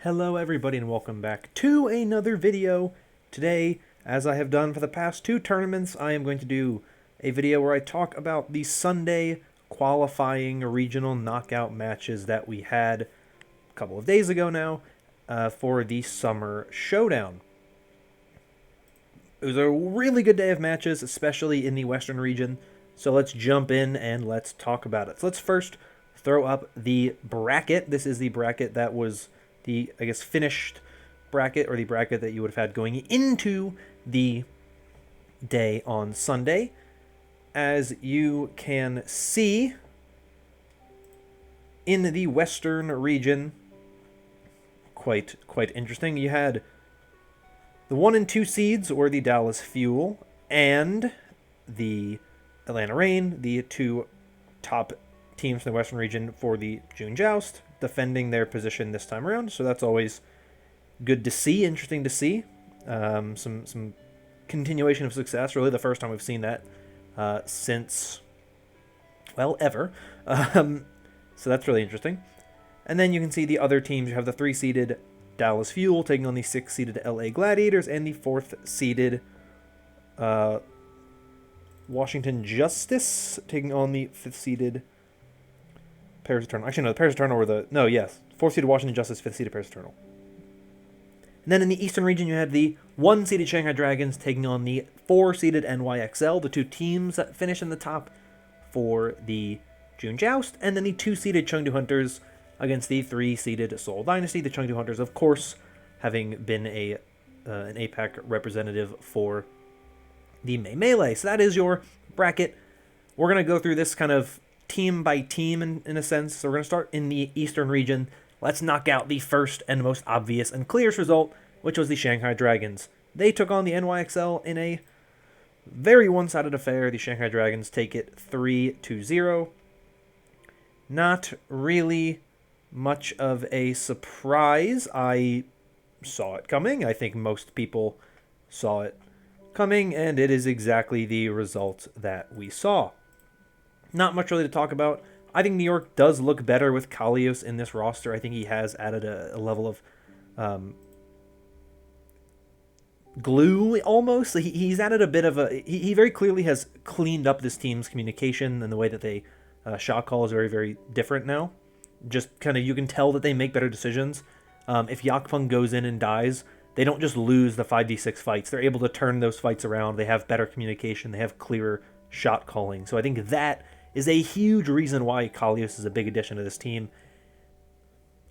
Hello everybody and welcome back to another video. Today, as I have done for the past two tournaments, I am going to do a video where I talk about the Sunday qualifying regional knockout matches that we had a couple of days ago now for the Summer Showdown. It was a really good day of matches, especially in the Western region, so let's jump in and let's talk about it. So let's first throw up the bracket. This is the bracket that was the, finished bracket, or the bracket that you would have had going into the day on Sunday. As you can see, in the Western region, quite interesting. You had the 1 and 2 seeds, or the Dallas Fuel, and the Atlanta Reign, the two top teams in the Western region for the June Joust, defending their position this time around. So that's always good to see, interesting to see. Some continuation of success. Really the first time we've seen that since, well, ever. So that's really interesting. And then you can see the other teams. You have the 3-seeded Dallas Fuel taking on the 6-seeded LA Gladiators and the 4th-seeded Washington Justice taking on the 5th-seeded Paris Eternal. Actually, no, the Paris Eternal were the... No, yes. 4th-seeded Washington Justice, 5th-seeded Paris Eternal. And then in the Eastern region, you had the 1-seeded Shanghai Dragons taking on the 4-seeded NYXL, the two teams that finish in the top for the June Joust. And then the 2-seeded Chengdu Hunters against the 3-seeded Seoul Dynasty. The Chengdu Hunters, of course, having been an APAC representative for the May Melee. So that is your bracket. We're going to go through this kind of team by team in a sense. So we're going to start in the Eastern region. Let's knock out the first and most obvious and clearest result, which was the Shanghai Dragons. They took on the NYXL in a very one-sided affair. The Shanghai Dragons take it 3-0. Not really much of a surprise. I saw it coming. I think most people saw it coming, and it is exactly the result that we saw. Not much really to talk about. I think New York does look better with Kalios in this roster. I think he has added a level of glue, almost. He's added a bit of a... He very clearly has cleaned up this team's communication, and the way that they shot call is very, very different now. Just kind of, you can tell that they make better decisions. If Yakpeng goes in and dies, they don't just lose the 5v6 fights. They're able to turn those fights around. They have better communication. They have clearer shot calling. So I think that is a huge reason why Kalios is a big addition to this team.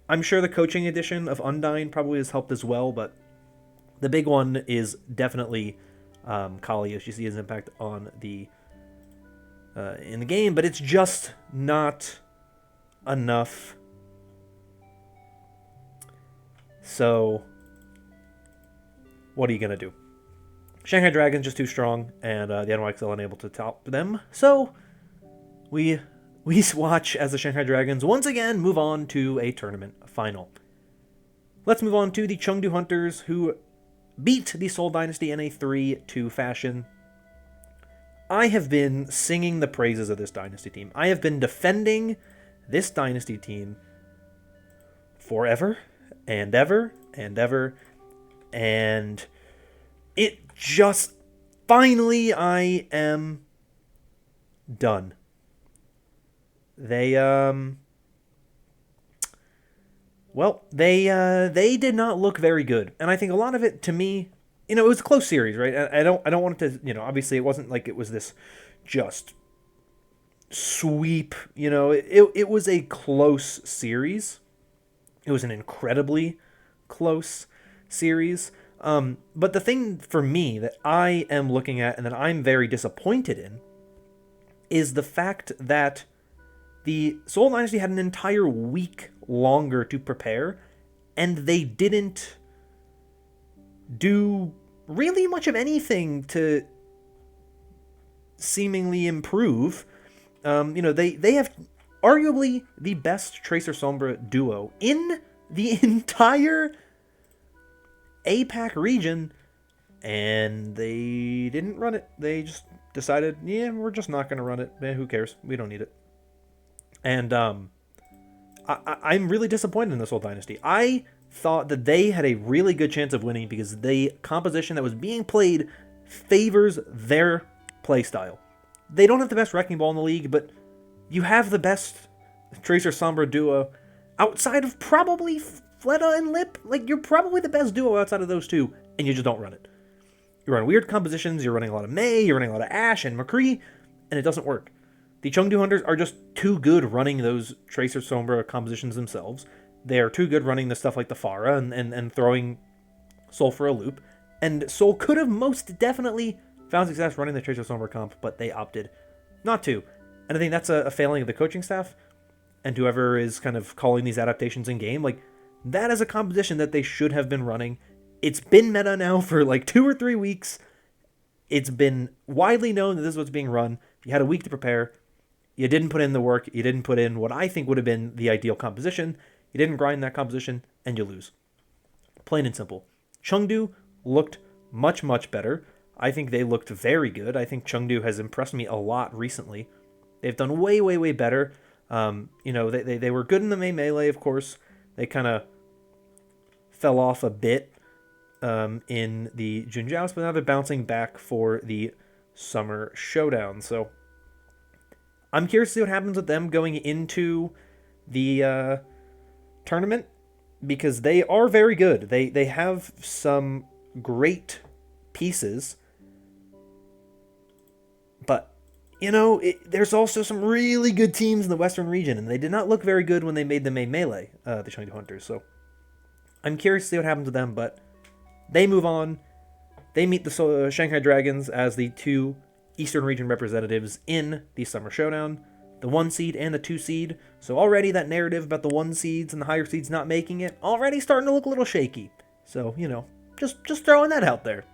I'm sure the coaching addition of Undyne probably has helped as well, but the big one is definitely Kalios. You see his impact on the in the game, but it's just not enough. So what are you going to do? Shanghai Dragons just too strong, and the NYXL unable to top them. So we watch as the Shanghai Dragons once again move on to a tournament final. Let's move on to the Chengdu Hunters, who beat the Seoul Dynasty in a 3-2 fashion. I have been singing the praises of this Dynasty team. I have been defending this Dynasty team forever and ever and ever, and it just finally, I am done. They they did not look very good, and I think a lot of it, to me, it was a close series, right? I don't want it to, obviously it wasn't like it was this just sweep. It was a close series. It was an incredibly close series. But the thing for me that I am looking at and that I'm very disappointed in is the fact that the Seoul Dynasty had an entire week longer to prepare, and they didn't do really much of anything to seemingly improve. They have arguably the best Tracer Sombra duo in the entire APAC region, and they didn't run it. They just decided, yeah, we're just not going to run it. Who cares? We don't need it. And I'm really disappointed in this whole dynasty. I thought that they had a really good chance of winning because the composition that was being played favors their play style. They don't have the best wrecking ball in the league, but you have the best Tracer Sombra duo outside of probably Fleta and Lip. Like, you're probably the best duo outside of those two, and you just don't run it. You run weird compositions, you're running a lot of Mei, you're running a lot of Ashe and McCree, and it doesn't work. The Chengdu Hunters are just too good running those Tracer Sombra compositions themselves. They're too good running the stuff like the Pharah and throwing Soul for a loop. And Soul could have most definitely found success running the Tracer Sombra comp, but they opted not to. And I think that's a failing of the coaching staff and whoever is kind of calling these adaptations in game. Like, that is a composition that they should have been running. It's been meta now for like 2 or 3 weeks. It's been widely known that this is what's being run. You had a week to prepare. You didn't put in the work. You didn't put in what I think would have been the ideal composition. You didn't grind that composition, and you lose. Plain and simple. Chengdu looked much, much better. I think they looked very good. I think Chengdu has impressed me a lot recently. They've done way, way, way better. They were good in the main melee, of course. They kind of fell off a bit in the Junjoust, but now they're bouncing back for the Summer Showdown. So I'm curious to see what happens with them going into the tournament, because they are very good. They have some great pieces, but there's also some really good teams in the Western region, and they did not look very good when they made the main melee, the Chengdu Hunters. So I'm curious to see what happens with them, but they move on. They meet the Shanghai Dragons as the 2 Eastern region representatives in the Summer Showdown, the 1 seed and the 2 seed. So already that narrative about the 1 seeds and the higher seeds not making it already starting to look a little shaky. So, just throwing that out there.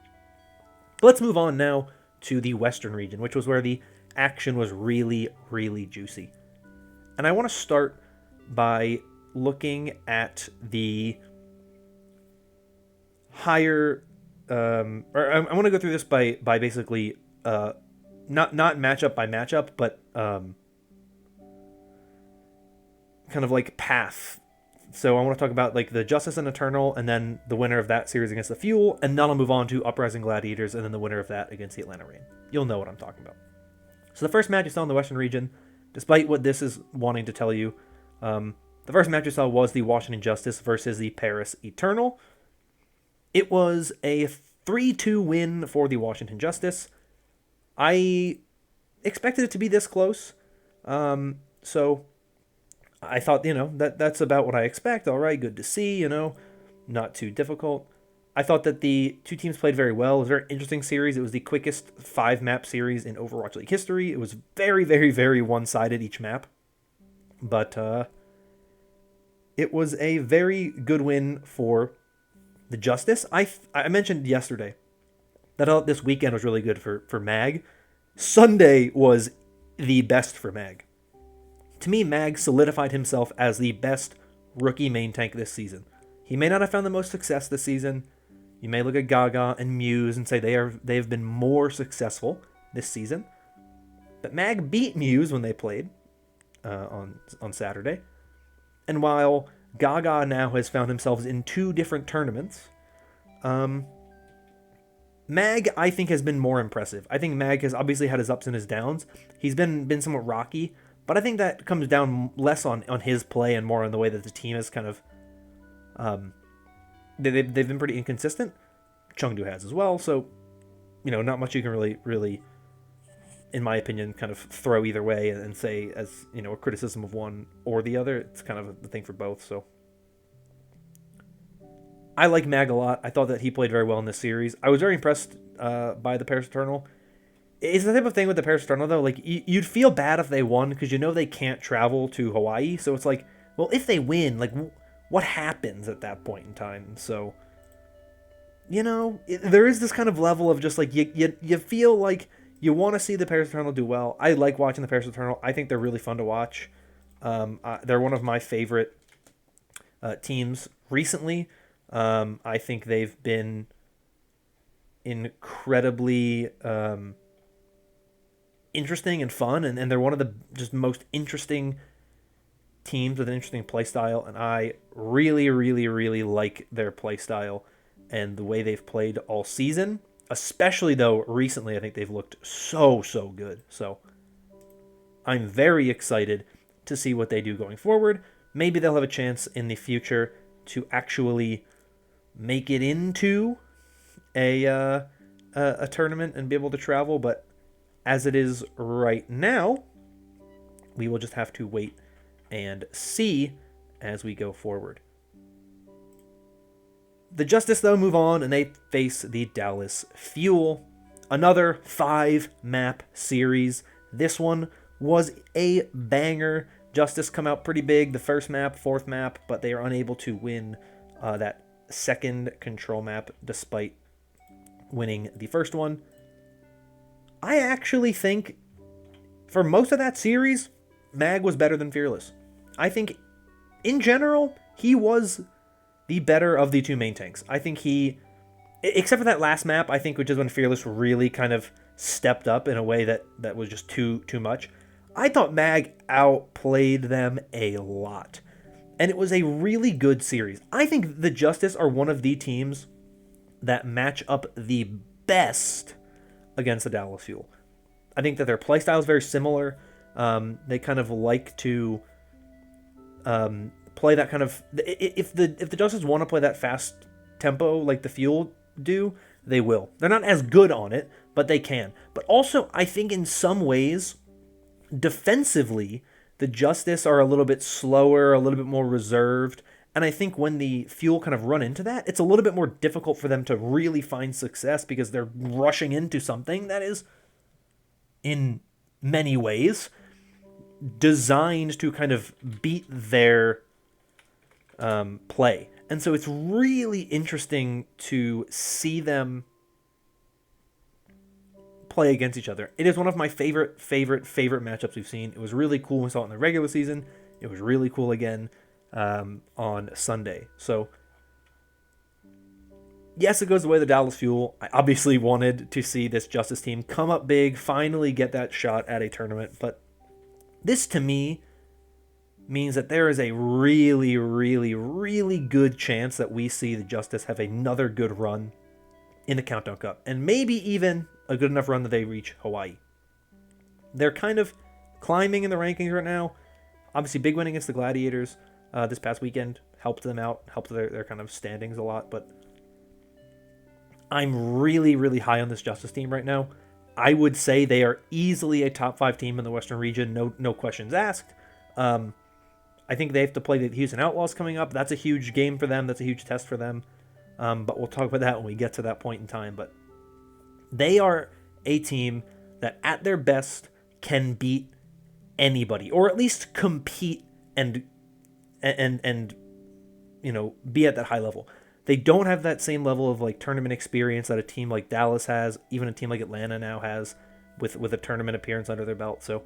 But let's move on now to the Western region, which was where the action was really, really juicy. And I want to start by looking at the higher, or I want to go through this by basically not matchup by matchup, but kind of like path. So I want to talk about like the Justice and Eternal, and then the winner of that series against the Fuel, and then I'll move on to Uprising Gladiators, and then the winner of that against the Atlanta Reign. You'll know what I'm talking about. So the first match you saw in the Western region, despite what this is wanting to tell you, the first match you saw was the Washington Justice versus the Paris Eternal. It was a 3-2 win for the Washington Justice. I expected it to be this close. So I thought, that's about what I expect. All right, good to see, not too difficult. I thought that the 2 teams played very well. It was a very interesting series. It was the quickest 5-map series in Overwatch League history. It was very, very, very one-sided each map. But it was a very good win for the Justice. I mentioned yesterday that this weekend was really good for Mag. Sunday was the best for Mag. To me, Mag solidified himself as the best rookie main tank this season. He may not have found the most success this season. You may look at Gaga and Muse and say they've been more successful this season. But Mag beat Muse when they played on Saturday. And while Gaga now has found himself in 2 different tournaments, Mag, I think, has been more impressive. I think Mag has obviously had his ups and his downs. He's been somewhat rocky, but I think that comes down less on his play and more on the way that the team is kind of... They've been pretty inconsistent. Chengdu has as well, so, not much you can really, in my opinion, kind of throw either way and say as, a criticism of one or the other. It's kind of the thing for both, so... I like Mag a lot. I thought that he played very well in this series. I was very impressed by the Paris Eternal. It's the type of thing with the Paris Eternal, though. Like, you'd feel bad if they won because they can't travel to Hawaii. So it's like, well, if they win, like, what happens at that point in time? So, there is this kind of level of just like you feel like you want to see the Paris Eternal do well. I like watching the Paris Eternal. I think they're really fun to watch. They're one of my favorite teams recently. I think they've been incredibly interesting and fun, and they're one of the just most interesting teams with an interesting playstyle, and I really, really, really like their playstyle and the way they've played all season. Especially though, recently I think they've looked so good. So I'm very excited to see what they do going forward. Maybe they'll have a chance in the future to actually make it into a tournament and be able to travel. But as it is right now, we will just have to wait and see as we go forward. The Justice, though, move on, and they face the Dallas Fuel. Another 5-map series. This one was a banger. Justice come out pretty big the first map, fourth map, but they are unable to win that second control map despite winning the first one. I actually think for most of that series, Mag was better than Fearless. I think in general, he was the better of the two main tanks. I think he, except for that last map, I think, which is when Fearless really kind of stepped up in a way that was just too much. I thought Mag outplayed them a lot. And it was a really good series. I think the Justice are one of the teams that match up the best against the Dallas Fuel. I think that their playstyle is very similar. They kind of like to play that kind of... If the Justice want to play that fast tempo like the Fuel do, they will. They're not as good on it, but they can. But also, I think in some ways, defensively, the Justice are a little bit slower, a little bit more reserved. And I think when the Fuel kind of run into that, it's a little bit more difficult for them to really find success because they're rushing into something that is, in many ways, designed to kind of beat their play. And so it's really interesting to see them play against each other. It is one of my favorite matchups we've seen. It was really cool when we saw it in the regular season. It was really cool again on Sunday. So yes, it goes the way of the Dallas Fuel. I obviously wanted to see this Justice team come up big, finally get that shot at a tournament, but this to me means that there is a really, really, really good chance that we see the Justice have another good run in the Countdown Cup, and maybe even a good enough run that they reach Hawaii. They're kind of climbing in the rankings right now. Obviously, big win against the Gladiators this past weekend helped them out, helped their kind of standings a lot, but I'm really, really high on this Justice team right now. I would say they are easily a top 5 team in the Western region, no questions asked. I think they have to play the Houston Outlaws coming up. That's a huge game for them. That's a huge test for them. But we'll talk about that when we get to that point in time. But they are a team that at their best can beat anybody, or at least compete and be at that high level. They don't have that same level of like tournament experience that a team like Dallas has, even a team like Atlanta now has with a tournament appearance under their belt. So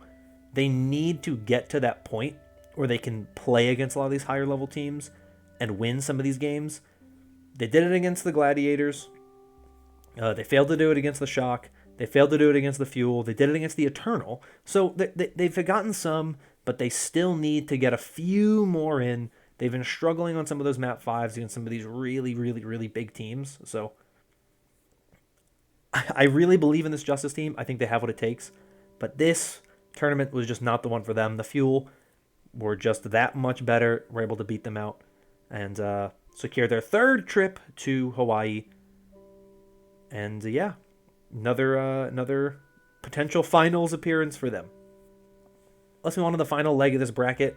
they need to get to that point where they can play against a lot of these higher level teams and win some of these games. They did it against the Gladiators. They failed to do it against the Shock. They failed to do it against the Fuel. They did it against the Eternal. So they've gotten some, but they still need to get a few more in. They've been struggling on some of those map 5s against some of these really, really, really big teams. So I really believe in this Justice team. I think they have what it takes. But this tournament was just not the one for them. The Fuel were just that much better. Were able to beat them out and secure their third trip to Hawaii. And another potential finals appearance for them. Let's move on to the final leg of this bracket.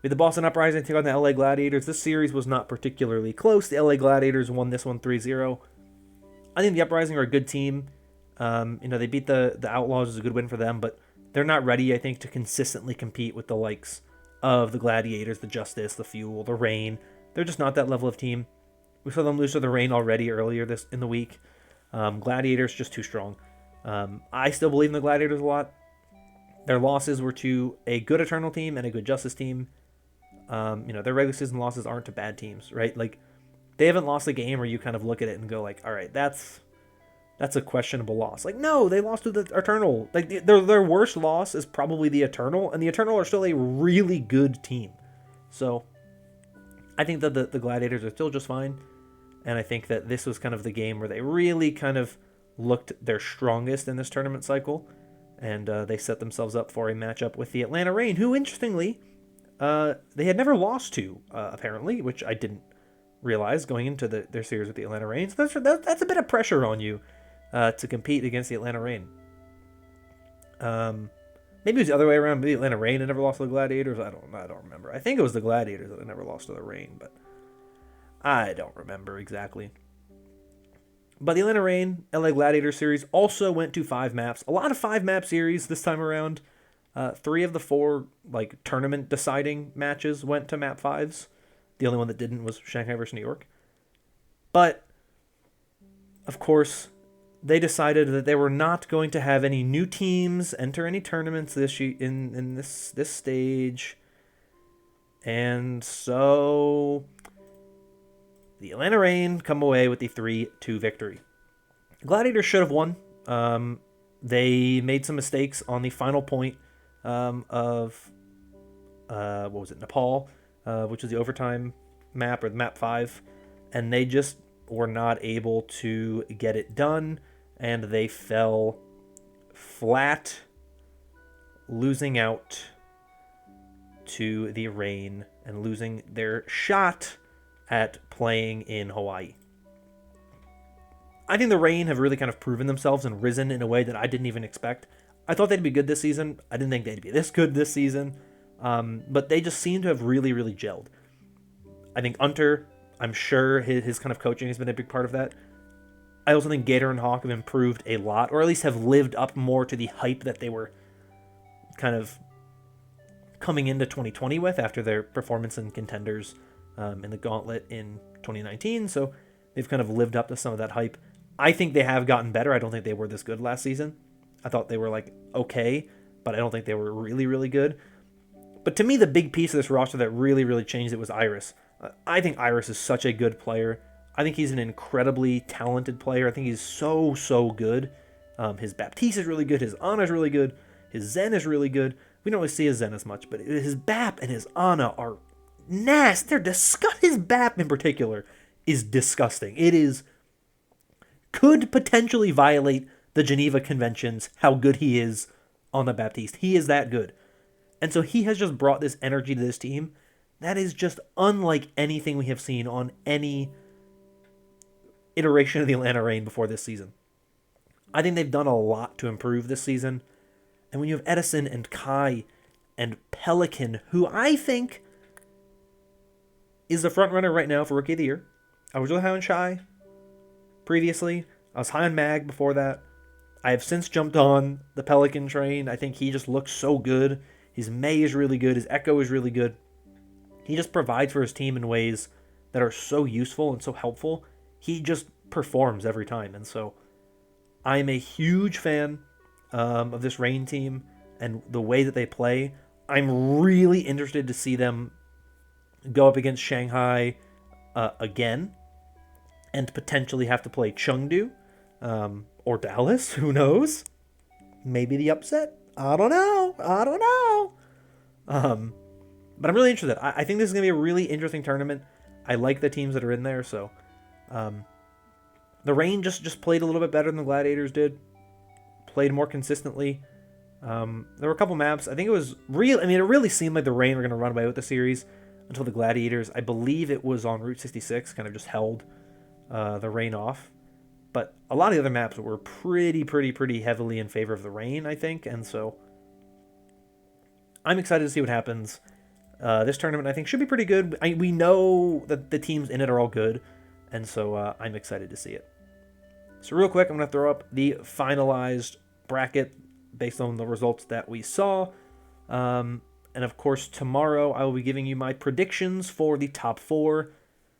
We had the Boston Uprising take on the LA Gladiators. This series was not particularly close. The LA Gladiators won this one 3-0. I think the Uprising are a good team. They beat the Outlaws. It was a good win for them, but they're not ready, I think, to consistently compete with the likes of the Gladiators, the Justice, the Fuel, the Reign. They're just not that level of team. We saw them lose to the Reign already earlier in the week. Gladiators just too strong. I still believe in the Gladiators a lot. Their losses were to a good Eternal team and a good Justice team. Their regular season losses aren't to bad teams, right? Like, they haven't lost a game where you kind of look at it and go like, all right, that's that's a questionable loss. Like, no, they lost to the Eternal. Like, their worst loss is probably the Eternal, and the Eternal are still a really good team. So, I think that the Gladiators are still just fine, and I think that this was kind of the game where they really kind of looked their strongest in this tournament cycle, and they set themselves up for a matchup with the Atlanta Reign, who, interestingly, they had never lost to, apparently, which I didn't realize going into their series with the Atlanta Reign. So that's a bit of pressure on you to compete against the Atlanta Reign. Maybe it was the other way around. Maybe Atlanta Reign had never lost to the Gladiators. I don't remember. I think it was the Gladiators that had never lost to the Reign, but I don't remember exactly. But the Atlanta Reign LA Gladiators series also went to 5 maps. A lot of 5-map series this time around. 3 of the 4 like tournament deciding matches went to map 5s. The only one that didn't was Shanghai versus New York. But of course, they decided that they were not going to have any new teams enter any tournaments in this stage. And so the Atlanta Reign come away with the 3-2 victory. Gladiators should have won. They made some mistakes on the final point of what was it, Nepal, which was the overtime map, or the map 5, and they just were not able to get it done, and they fell flat, losing out to the Reign and losing their shot at playing in Hawaii. I think the Reign have really kind of proven themselves and risen in a way that I didn't even expect. I thought they'd be good this season. I didn't think they'd be this good this season. But they just seem to have really, really gelled. I think Unter, I'm sure his kind of coaching has been a big part of that. I also think Gator and Hawk have improved a lot, or at least have lived up more to the hype that they were kind of coming into 2020 with after their performance in Contenders in the Gauntlet in 2019. So they've kind of lived up to some of that hype. I think they have gotten better. I don't think they were this good last season. I thought they were like okay, but I don't think they were really, really good. But to me, the big piece of this roster that really, really changed it was Iris. I think Iris is such a good player. I think he's an incredibly talented player. I think he's so good. His Baptiste is really good. His Ana is really good. His Zen is really good. We don't really see his Zen as much, but his Bap and his Ana are nasty. They're disgusting. His Bap in particular is disgusting. Could potentially violate the Geneva Conventions, how good he is on the Baptiste. He is that good. And so he has just brought this energy to this team that is just unlike anything we have seen on any iteration of the Atlanta Reign before this season. I think they've done a lot to improve this season. And when you have Edison and Kai and Pelican, who I think is the front runner right now for Rookie of the Year. I was really high on Shy previously. I was high on Mag before that. I have since jumped on the Pelican train. I think he just looks so good. His Mei is really good. His Echo is really good. He just provides for his team in ways that are so useful and so helpful. He just performs every time. And so I'm a huge fan of this Reign team and the way that they play. I'm really interested to see them go up against Shanghai again and potentially have to play Chengdu or Dallas. Who knows? Maybe the upset. I don't know. But I'm really interested. I think this is going to be a really interesting tournament. I like the teams that are in there. So the Reign just played a little bit better than the Gladiators did. Played more consistently. There were a couple maps. I think it was real. I mean, it really seemed like the Reign were going to run away with the series until the Gladiators, I believe it was on Route 66, kind of just held the Reign off. But a lot of the other maps were pretty heavily in favor of the Reign, I think. And so I'm excited to see what happens. This tournament, I think, should be pretty good. We know that the teams in it are all good. And so I'm excited to see it. So real quick, I'm going to throw up the finalized bracket based on the results that we saw. And of course, tomorrow I will be giving you my predictions for the top 4.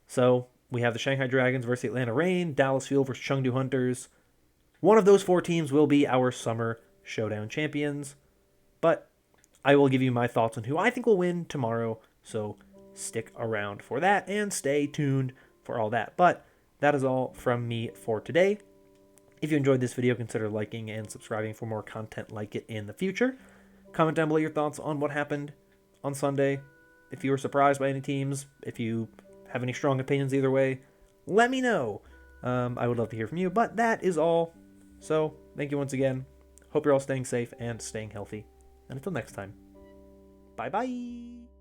So we have the Shanghai Dragons versus the Atlanta Reign, Dallas Fuel versus Chengdu Hunters. One of those 4 teams will be our Summer Showdown champions. But I will give you my thoughts on who I think will win tomorrow. So stick around for that and stay tuned for all that. But that is all from me for today. If you enjoyed this video, consider liking and subscribing for more content like it in the future. Comment down below your thoughts on what happened on Sunday. If you were surprised by any teams, if you have any strong opinions either way, let me know. I would love to hear from you, but that is all. So, thank you once again. Hope you're all staying safe and staying healthy. And until next time, bye-bye.